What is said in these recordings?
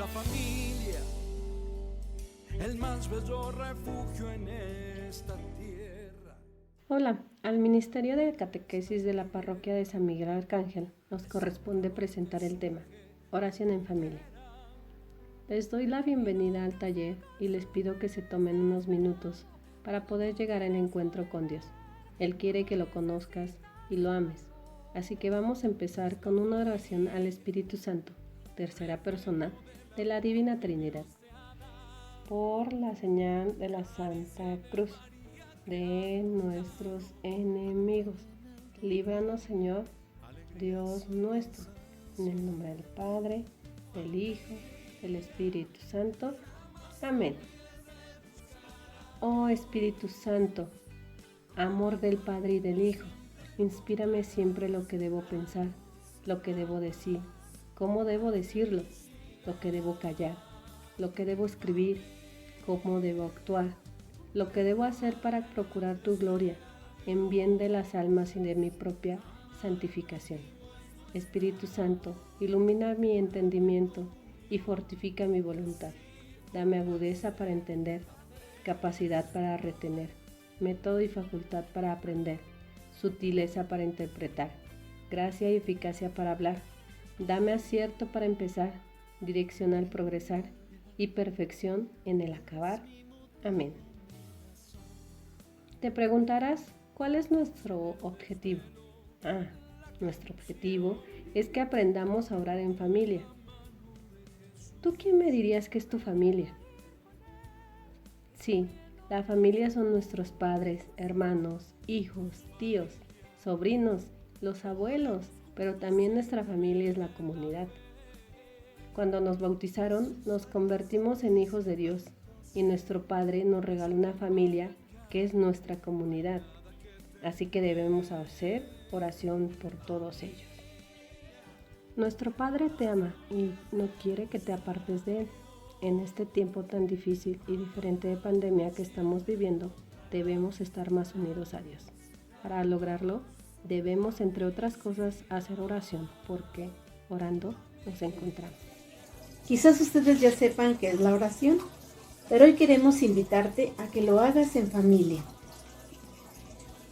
La familia, el más bello refugio en esta tierra. Hola, al Ministerio de Catequesis de la Parroquia de San Miguel Arcángel nos corresponde presentar el tema Oración en Familia. Les doy la bienvenida al taller y les pido que se tomen unos minutos para poder llegar al encuentro con Dios. Él quiere que lo conozcas y lo ames, así que vamos a empezar con una oración al Espíritu Santo, tercera persona de la Divina Trinidad. Por la señal de la Santa Cruz de nuestros enemigos, líbranos, Señor, Dios nuestro, en el nombre del Padre, del Hijo, del Espíritu Santo. Amén. Oh Espíritu Santo, amor del Padre y del Hijo, inspírame siempre lo que debo pensar, lo que debo decir, cómo debo decirlo, lo que debo callar, lo que debo escribir, cómo debo actuar, lo que debo hacer para procurar tu gloria, en bien de las almas y de mi propia santificación. Espíritu Santo, ilumina mi entendimiento y fortifica mi voluntad. Dame agudeza para entender, capacidad para retener, método y facultad para aprender, sutileza para interpretar, gracia y eficacia para hablar. Dame acierto para empezar, dirección al progresar y perfección en el acabar. Amén. Te preguntarás, ¿cuál es nuestro objetivo? Nuestro objetivo es que aprendamos a orar en familia. ¿Tú quién me dirías que es tu familia? Sí, la familia son nuestros padres, hermanos, hijos, tíos, sobrinos, los abuelos, pero también nuestra familia es la comunidad. Cuando nos bautizaron, nos convertimos en hijos de Dios y nuestro Padre nos regaló una familia que es nuestra comunidad. Así que debemos hacer oración por todos ellos. Nuestro Padre te ama y no quiere que te apartes de Él. En este tiempo tan difícil y diferente de pandemia que estamos viviendo, debemos estar más unidos a Dios. Para lograrlo, debemos, entre otras cosas, hacer oración, porque orando nos encontramos. Quizás ustedes ya sepan qué es la oración, pero hoy queremos invitarte a que lo hagas en familia.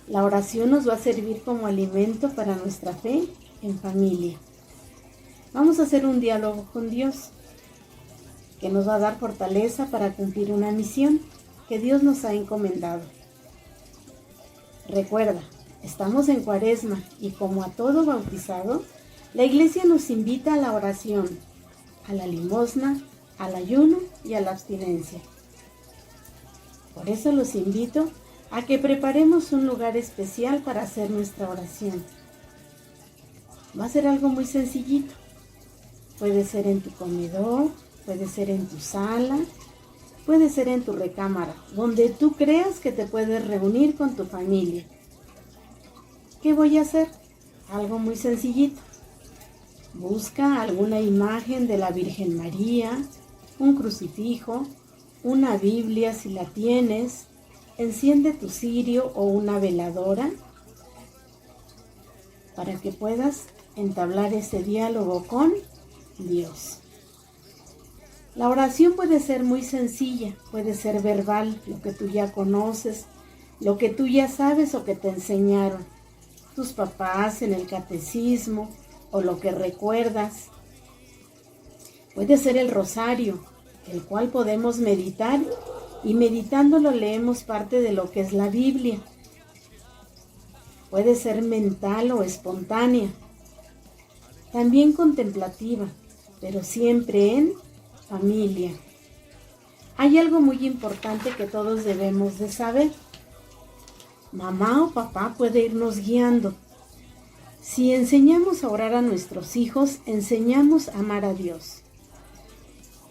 La oración nos va a servir como alimento para nuestra fe en familia. Vamos a hacer un diálogo con Dios, que nos va a dar fortaleza para cumplir una misión que Dios nos ha encomendado. Recuerda, estamos en Cuaresma y como a todo bautizado, la Iglesia nos invita a la oración, a la limosna, al ayuno y a la abstinencia. Por eso los invito a que preparemos un lugar especial para hacer nuestra oración. Va a ser algo muy sencillito. Puede ser en tu comedor, puede ser en tu sala, puede ser en tu recámara, donde tú creas que te puedes reunir con tu familia. ¿Qué voy a hacer? Algo muy sencillito. Busca alguna imagen de la Virgen María, un crucifijo, una Biblia si la tienes, enciende tu cirio o una veladora para que puedas entablar ese diálogo con Dios. La oración puede ser muy sencilla, puede ser verbal, lo que tú ya conoces, lo que tú ya sabes o que te enseñaron tus papás en el catecismo o lo que recuerdas. Puede ser el rosario, el cual podemos meditar y meditándolo leemos parte de lo que es la Biblia. Puede ser mental o espontánea, también contemplativa, pero siempre en familia. Hay algo muy importante que todos debemos de saber. Mamá o papá puede irnos guiando. Si enseñamos a orar a nuestros hijos, enseñamos a amar a Dios.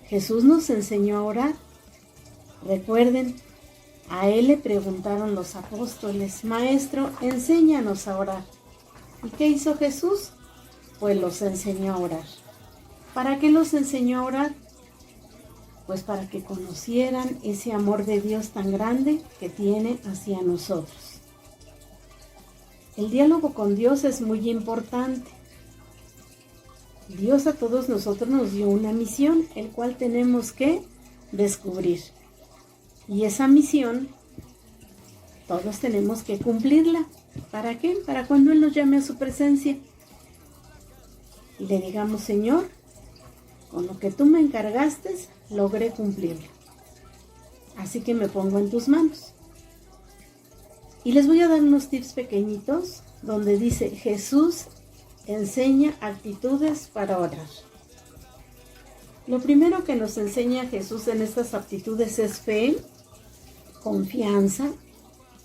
Jesús nos enseñó a orar. Recuerden, a Él le preguntaron los apóstoles, Maestro, enséñanos a orar. ¿Y qué hizo Jesús? Pues los enseñó a orar. ¿Para qué los enseñó a orar? Pues para que conocieran ese amor de Dios tan grande que tiene hacia nosotros. El diálogo con Dios es muy importante. Dios a todos nosotros nos dio una misión, el cual tenemos que descubrir. Y esa misión, todos tenemos que cumplirla. ¿Para qué? Para cuando Él nos llame a su presencia. Y le digamos, Señor, con lo que tú me encargaste, logré cumplirlo. Así que me pongo en tus manos. Y les voy a dar unos tips pequeñitos donde dice Jesús enseña actitudes para orar. Lo primero que nos enseña Jesús en estas actitudes es fe, confianza,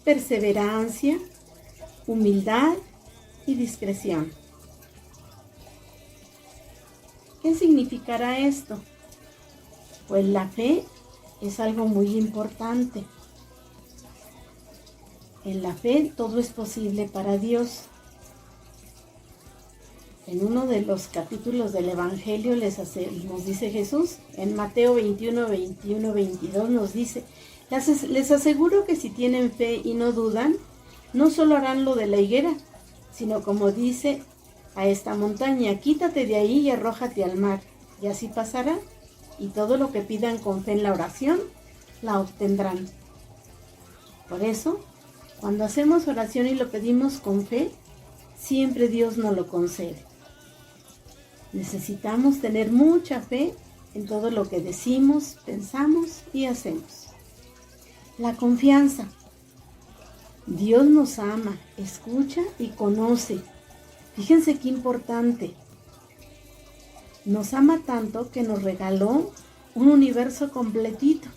perseverancia, humildad y discreción. ¿Qué significará esto? Pues la fe es algo muy importante. En la fe todo es posible para Dios. En uno de los capítulos del Evangelio nos dice Jesús, en Mateo 21, 21, 22 nos dice, les aseguro que si tienen fe y no dudan, no solo harán lo de la higuera, sino como dice a esta montaña, quítate de ahí y arrójate al mar, y así pasará, y todo lo que pidan con fe en la oración, la obtendrán. Por eso, cuando hacemos oración y lo pedimos con fe, siempre Dios nos lo concede. Necesitamos tener mucha fe en todo lo que decimos, pensamos y hacemos. La confianza. Dios nos ama, escucha y conoce. Fíjense qué importante. Nos ama tanto que nos regaló un universo completito.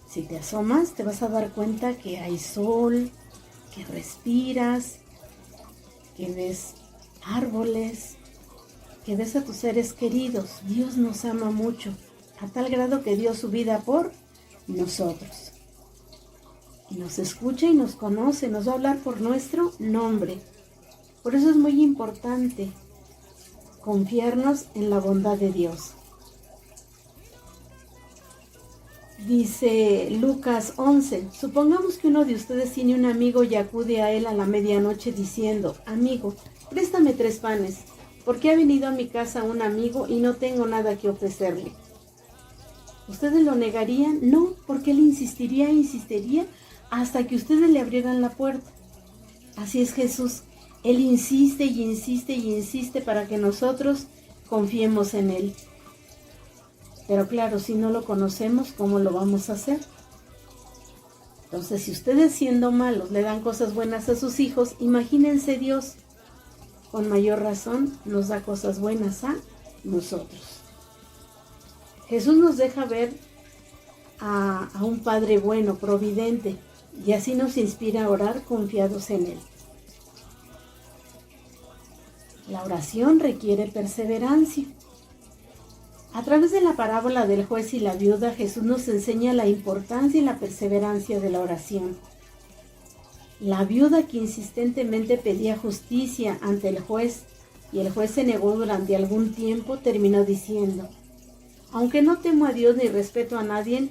Si te asomas, te vas a dar cuenta que hay sol, que respiras, que ves árboles, que ves a tus seres queridos. Dios nos ama mucho, a tal grado que dio su vida por nosotros. Y nos escucha y nos conoce, nos va a hablar por nuestro nombre. Por eso es muy importante confiarnos en la bondad de Dios. Dice Lucas 11, supongamos que uno de ustedes tiene un amigo y acude a él a la medianoche diciendo, amigo, préstame 3 panes, porque ha venido a mi casa un amigo y no tengo nada que ofrecerle. ¿Ustedes lo negarían? No, porque él insistiría hasta que ustedes le abrieran la puerta. Así es Jesús, Él insiste y insiste y insiste para que nosotros confiemos en Él. Pero claro, si no lo conocemos, ¿cómo lo vamos a hacer? Entonces, si ustedes siendo malos le dan cosas buenas a sus hijos, imagínense Dios, con mayor razón nos da cosas buenas a nosotros. Jesús nos deja ver a un Padre bueno, providente, y así nos inspira a orar confiados en Él. La oración requiere perseverancia. A través de la parábola del juez y la viuda, Jesús nos enseña la importancia y la perseverancia de la oración. La viuda que insistentemente pedía justicia ante el juez y el juez se negó durante algún tiempo, terminó diciendo, aunque no temo a Dios ni respeto a nadie,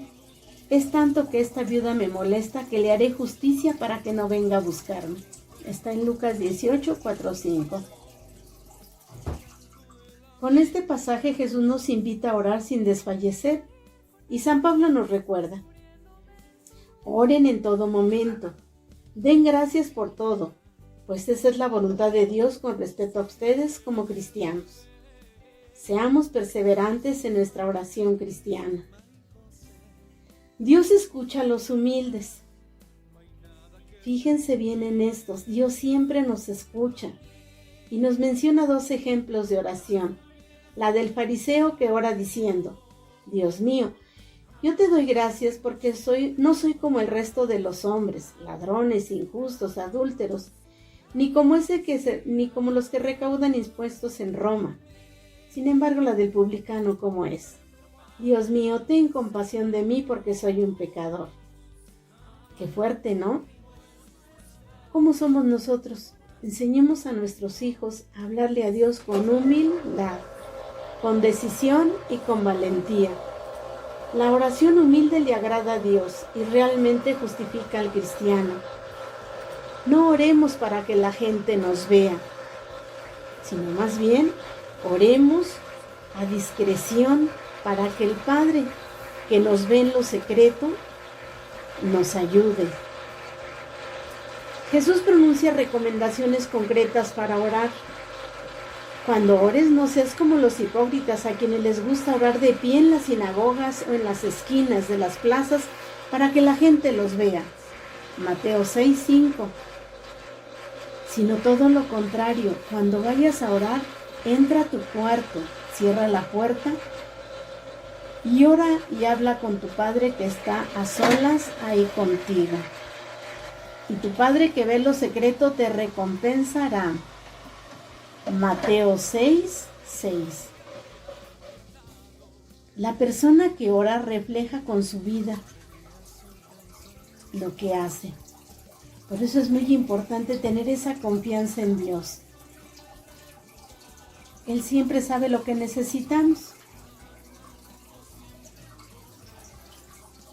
es tanto que esta viuda me molesta que le haré justicia para que no venga a buscarme. Está en Lucas 18, 4, 5. Con este pasaje Jesús nos invita a orar sin desfallecer y San Pablo nos recuerda, oren en todo momento, den gracias por todo, pues esa es la voluntad de Dios con respecto a ustedes como cristianos. Seamos perseverantes en nuestra oración cristiana. Dios escucha a los humildes. Fíjense bien en estos, Dios siempre nos escucha y nos menciona 2 ejemplos de oración. La del fariseo que ora diciendo, Dios mío, yo te doy gracias porque no soy como el resto de los hombres, ladrones, injustos, adúlteros, ni como los que recaudan impuestos en Roma. Sin embargo, la del publicano, ¿cómo es? Dios mío, ten compasión de mí porque soy un pecador. Qué fuerte, ¿no? ¿Cómo somos nosotros? Enseñemos a nuestros hijos a hablarle a Dios con humildad, con decisión y con valentía. La oración humilde le agrada a Dios y realmente justifica al cristiano. No oremos para que la gente nos vea, sino más bien Oremos a discreción para que el Padre que nos ve en lo secreto nos ayude. Jesús pronuncia recomendaciones concretas para orar. Cuando ores, no seas como los hipócritas a quienes les gusta orar de pie en las sinagogas o en las esquinas de las plazas para que la gente los vea. Mateo 6:5. Sino todo lo contrario, cuando vayas a orar, entra a tu cuarto, cierra la puerta y ora y habla con tu Padre que está a solas ahí contigo. Y tu Padre que ve lo secreto te recompensará. Mateo 6:6. La persona que ora refleja con su vida lo que hace. Por eso es muy importante tener esa confianza en Dios. Él siempre sabe lo que necesitamos.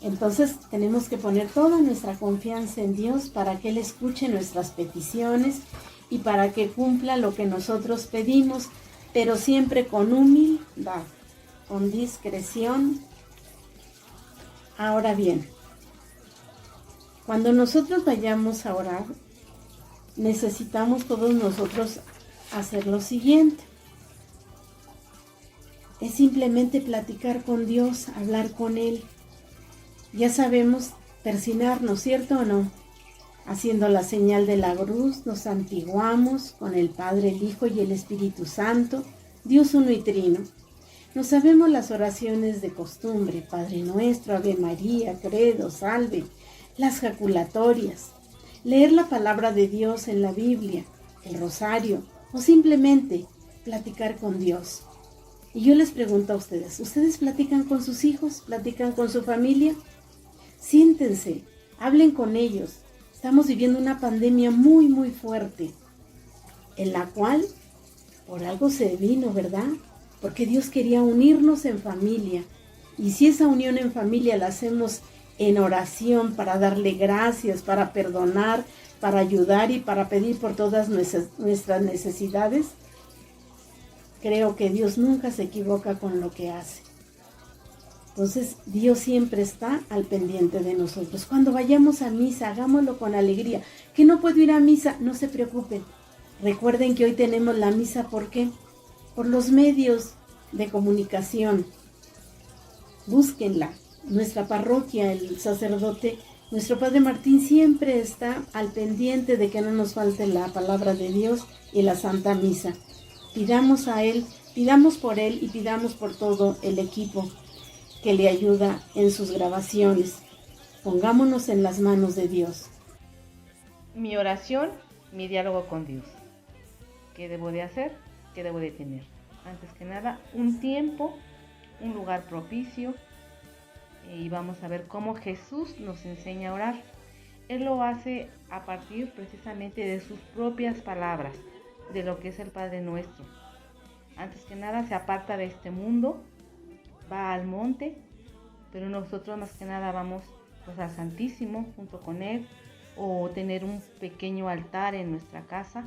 Entonces tenemos que poner toda nuestra confianza en Dios para que Él escuche nuestras peticiones y para que cumpla lo que nosotros pedimos, pero siempre con humildad, con discreción. Ahora bien, cuando nosotros vayamos a orar, necesitamos todos nosotros hacer lo siguiente. Es simplemente platicar con Dios, hablar con Él. Ya sabemos persignarnos, ¿cierto o no? Haciendo la señal de la cruz, nos santiguamos con el Padre, el Hijo y el Espíritu Santo, Dios uno y trino. Nos sabemos las oraciones de costumbre, Padre Nuestro, Ave María, Credo, Salve, las jaculatorias, leer la palabra de Dios en la Biblia, el rosario o simplemente platicar con Dios. Y yo les pregunto a ustedes, ¿ustedes platican con sus hijos? ¿Platican con su familia? Siéntense, hablen con ellos. Estamos viviendo una pandemia muy, muy fuerte, en la cual por algo se vino, ¿verdad? Porque Dios quería unirnos en familia. Y si esa unión en familia la hacemos en oración para darle gracias, para perdonar, para ayudar y para pedir por todas nuestras necesidades, creo que Dios nunca se equivoca con lo que hace. Entonces, Dios siempre está al pendiente de nosotros. Cuando vayamos a misa, hagámoslo con alegría. Que no puedo ir a misa, no se preocupen. Recuerden que hoy tenemos la misa, ¿por qué? Por los medios de comunicación. Búsquenla. Nuestra parroquia, el sacerdote, nuestro Padre Martín siempre está al pendiente de que no nos falte la palabra de Dios y la Santa Misa. Pidamos a Él, pidamos por Él y pidamos por todo el equipo que le ayuda en sus grabaciones. Pongámonos en las manos de Dios. Mi oración, mi diálogo con Dios. ¿Qué debo de hacer? ¿Qué debo de tener? Antes que nada, un tiempo, un lugar propicio. Y vamos a ver cómo Jesús nos enseña a orar. Él lo hace a partir precisamente de sus propias palabras, de lo que es el Padre Nuestro. Antes que nada se aparta de este mundo, va al monte, pero nosotros más que nada vamos pues al Santísimo junto con Él, o tener un pequeño altar en nuestra casa,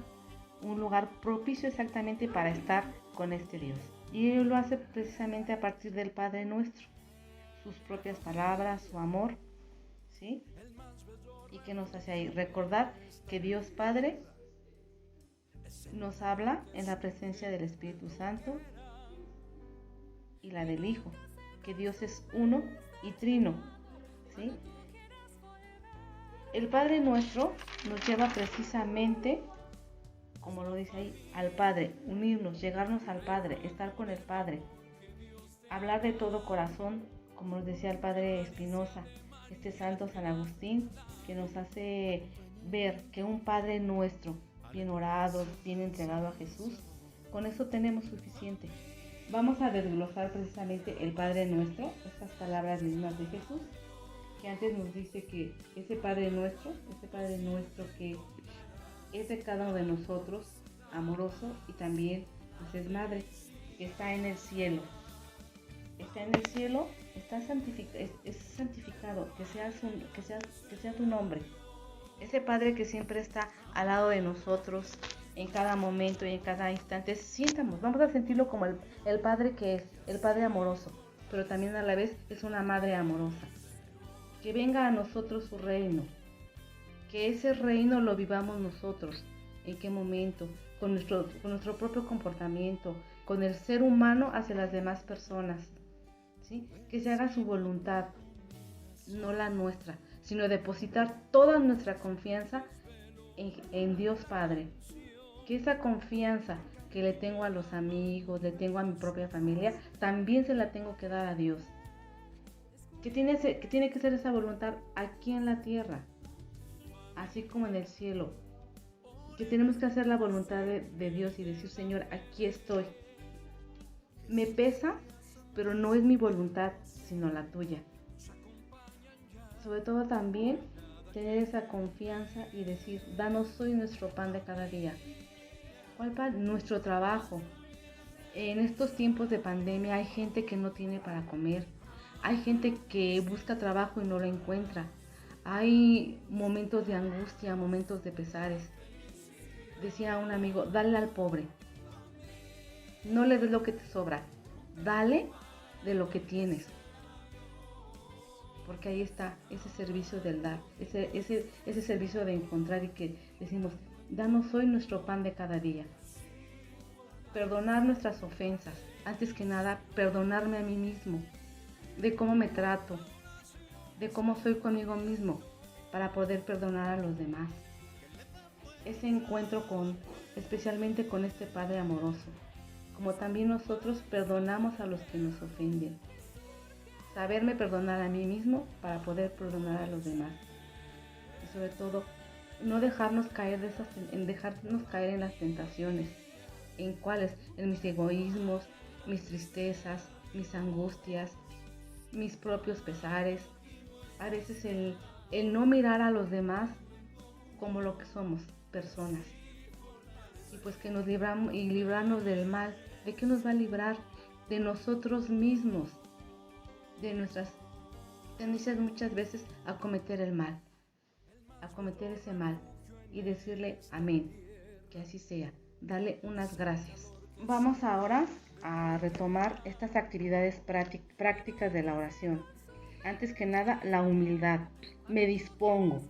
un lugar propicio exactamente para estar con este Dios. Y Él lo hace precisamente a partir del Padre Nuestro, sus propias palabras, su amor, ¿sí? ¿Y qué nos hace ahí? Recordar que Dios Padre nos habla en la presencia del Espíritu Santo y la del Hijo, que Dios es uno y trino, ¿sí? El Padre Nuestro nos lleva precisamente, como lo dice ahí, al Padre, unirnos, llegarnos al Padre, estar con el Padre, hablar de todo corazón, como nos decía el Padre Espinosa, este santo San Agustín, que nos hace ver que un Padre Nuestro, bien orado, bien entregado a Jesús, con eso tenemos suficiente. Vamos a desglosar precisamente el Padre Nuestro, estas palabras mismas de Jesús, que antes nos dice que ese Padre Nuestro que es de cada uno de nosotros, amoroso, y también pues es Madre, que está en el cielo. Está en el cielo, es santificado, que sea tu nombre. Ese Padre que siempre está al lado de nosotros, en cada momento y en cada instante. Sientamos, vamos a sentirlo como el Padre que es, el Padre amoroso, pero también a la vez es una Madre amorosa. Que venga a nosotros su reino, que ese reino lo vivamos nosotros. ¿En qué momento? Con nuestro propio comportamiento, con el ser humano hacia las demás personas, ¿sí? Que se haga su voluntad, no la nuestra, sino depositar toda nuestra confianza en Dios Padre. Que esa confianza que le tengo a los amigos, le tengo a mi propia familia, también se la tengo que dar a Dios. Que tiene que ser esa voluntad aquí en la tierra, así como en el cielo. Que tenemos que hacer la voluntad de Dios y decir, Señor, aquí estoy. Me pesa, pero no es mi voluntad, sino la tuya. Sobre todo también tener esa confianza y decir, danos hoy nuestro pan de cada día. ¿Cuál pan? Nuestro trabajo. En estos tiempos de pandemia hay gente que no tiene para comer. Hay gente que busca trabajo y no lo encuentra. Hay momentos de angustia, momentos de pesares. Decía un amigo, dale al pobre. No le des lo que te sobra. Dale de lo que tienes. Porque ahí está ese servicio del dar, ese servicio de encontrar y que decimos, danos hoy nuestro pan de cada día. Perdonar nuestras ofensas. Antes que nada, perdonarme a mí mismo. De cómo me trato, de cómo soy conmigo mismo, para poder perdonar a los demás. Ese encuentro especialmente con este Padre amoroso, como también nosotros perdonamos a los que nos ofenden. Saberme perdonar a mí mismo para poder perdonar a los demás. Y sobre todo, no dejarnos caer en las tentaciones. ¿En cuáles? En mis egoísmos, mis tristezas, mis angustias, mis propios pesares. A veces el no mirar a los demás como lo que somos, personas. Y pues que nos librarnos del mal. ¿De qué nos va a librar? De nosotros mismos, de nuestras tendencias muchas veces a cometer el mal, a cometer ese mal y decirle amén, que así sea, darle unas gracias. Vamos ahora a retomar estas actividades prácticas de la oración. Antes que nada, la humildad. Me dispongo,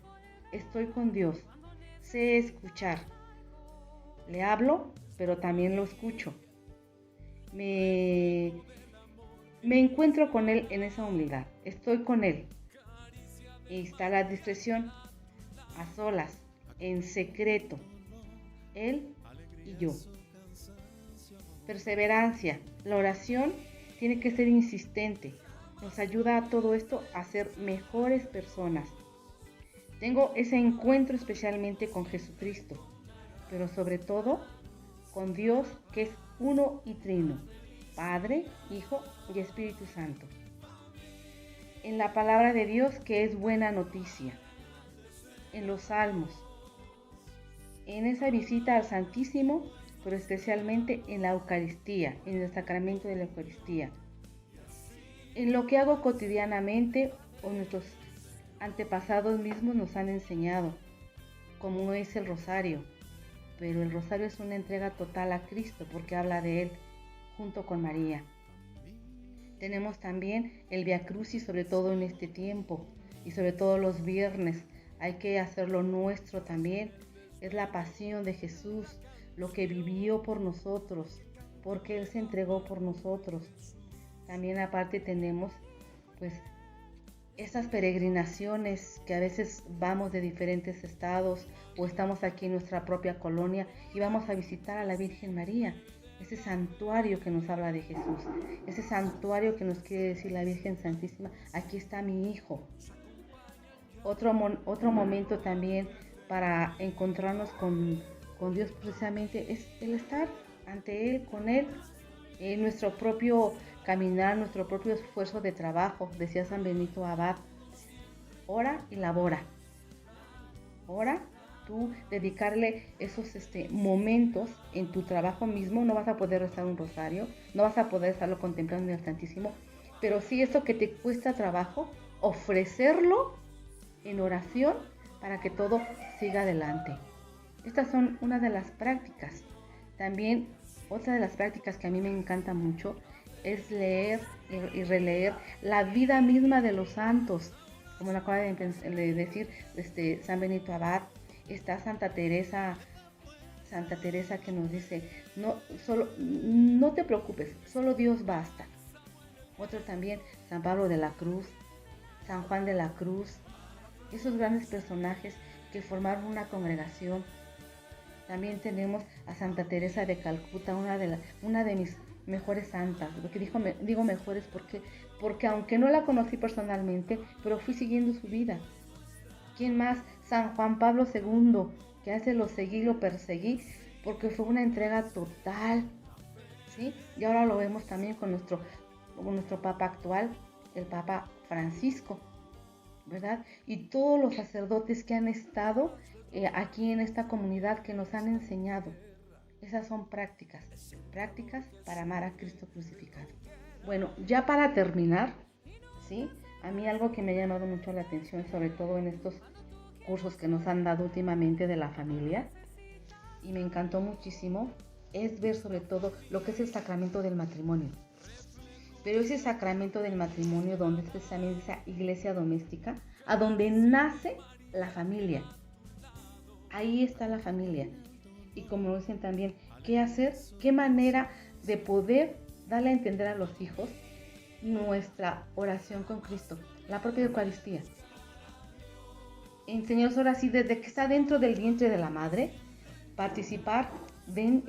estoy con Dios, sé escuchar. Le hablo, pero también lo escucho. Me encuentro con Él en esa humildad, estoy con Él. Y está la discreción, a solas, en secreto, Él y yo. Perseverancia, la oración tiene que ser insistente, nos ayuda a todo esto a ser mejores personas. Tengo ese encuentro especialmente con Jesucristo, pero sobre todo con Dios que es uno y trino, Padre, Hijo y Espíritu Santo. En la palabra de Dios que es buena noticia, en los salmos, en esa visita al Santísimo, pero especialmente en la Eucaristía, en el sacramento de la Eucaristía. En lo que hago cotidianamente o nuestros antepasados mismos nos han enseñado, como es el rosario. Pero el rosario es una entrega total a Cristo porque habla de Él junto con María. Tenemos también el Vía Crucis, sobre todo en este tiempo y sobre todo los viernes. Hay que hacerlo nuestro también. Es la pasión de Jesús, lo que vivió por nosotros, porque Él se entregó por nosotros. También aparte tenemos pues esas peregrinaciones que a veces vamos de diferentes estados o estamos aquí en nuestra propia colonia y vamos a visitar a la Virgen María, ese santuario que nos habla de Jesús, ese santuario que nos quiere decir la Virgen Santísima, aquí está mi hijo. Otro momento también para encontrarnos con Dios precisamente es el estar ante Él, con Él, en nuestro propio caminar, nuestro propio esfuerzo de trabajo. Decía San Benito Abad, ora y labora. Ora, tú dedicarle esos momentos en tu trabajo mismo. No vas a poder rezar un rosario, no vas a poder estarlo contemplando en el Santísimo, pero sí eso que te cuesta trabajo, ofrecerlo en oración para que todo siga adelante. Estas son una de las prácticas. También otra de las prácticas que a mí me encanta mucho es leer y releer la vida misma de los santos. Como lo acaba de decir San Benito Abad, está Santa Teresa que nos dice, no te preocupes, solo Dios basta. Otro también, San Pablo de la Cruz, San Juan de la Cruz, esos grandes personajes que formaron una congregación. También tenemos a Santa Teresa de Calcuta, una de mis mejores santas. Lo que digo mejores porque aunque no la conocí personalmente, pero fui siguiendo su vida. ¿Quién más? San Juan Pablo II, que hace lo seguí, lo perseguí, porque fue una entrega total, ¿sí? Y ahora lo vemos también con nuestro Papa actual, el Papa Francisco, ¿verdad? Y todos los sacerdotes que han estado aquí en esta comunidad, que nos han enseñado. Esas son prácticas para amar a Cristo crucificado. Bueno, ya para terminar, ¿sí? A mí algo que me ha llamado mucho la atención, sobre todo en estos cursos que nos han dado últimamente de la familia, y me encantó muchísimo, es ver sobre todo lo que es el sacramento del matrimonio. Pero ese sacramento del matrimonio, donde es precisamente esa iglesia doméstica, a donde nace la familia. Ahí está la familia. Y como lo dicen también, ¿qué hacer? ¿Qué manera de poder darle a entender a los hijos nuestra oración con Cristo? La propia Eucaristía. Enseñaros ahora sí, desde que está dentro del vientre de la madre, participar en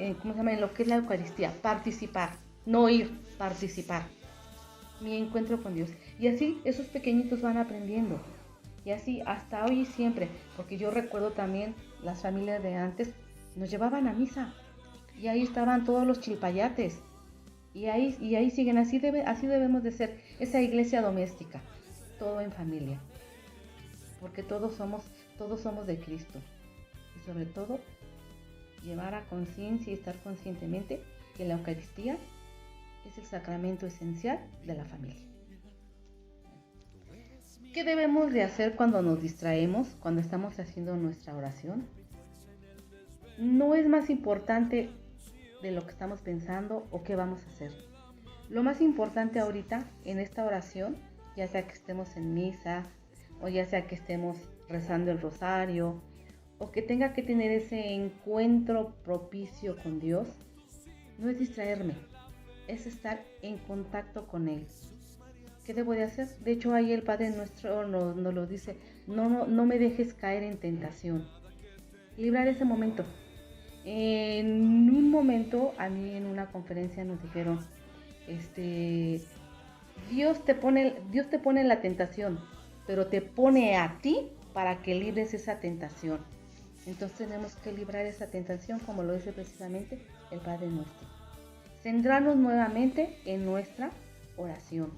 lo que es la Eucaristía. Participar, no ir, participar. Mi encuentro con Dios. Y así esos pequeñitos van aprendiendo. Y así hasta hoy y siempre. Porque yo recuerdo también las familias de antes, nos llevaban a misa. Y ahí estaban todos los chilpayates. Y ahí siguen. Así debemos de ser. Esa iglesia doméstica. Todo en familia. Porque todos somos de Cristo. Y sobre todo, llevar a conciencia y estar conscientemente que la Eucaristía es el sacramento esencial de la familia. ¿Qué debemos de hacer cuando nos distraemos, cuando estamos haciendo nuestra oración? No es más importante de lo que estamos pensando o qué vamos a hacer. Lo más importante ahorita en esta oración, ya sea que estemos en misa, o ya sea que estemos rezando el rosario, o que tenga que tener ese encuentro propicio con Dios, no es distraerme, es estar en contacto con Él. ¿Qué debo de hacer? De hecho, ahí el Padre Nuestro nos lo dice, no me dejes caer en tentación. Librar ese momento. En un momento, a mí en una conferencia nos dijeron, Dios te pone en la tentación, pero te pone a ti para que libres esa tentación. Entonces tenemos que librar esa tentación, como lo dice precisamente el Padre Nuestro. Centrarnos nuevamente en nuestra oración.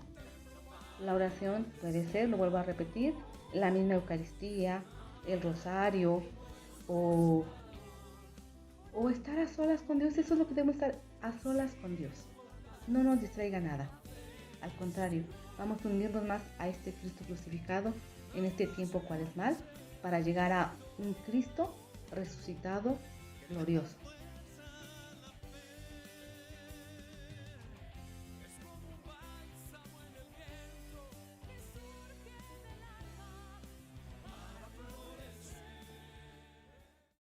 La oración puede ser, lo vuelvo a repetir, la misma Eucaristía, el rosario, o estar a solas con Dios. Eso es lo que debemos estar, a solas con Dios. No nos distraiga nada. Al contrario, vamos a unirnos más a este Cristo crucificado en este tiempo cuaresmal para llegar a un Cristo resucitado glorioso.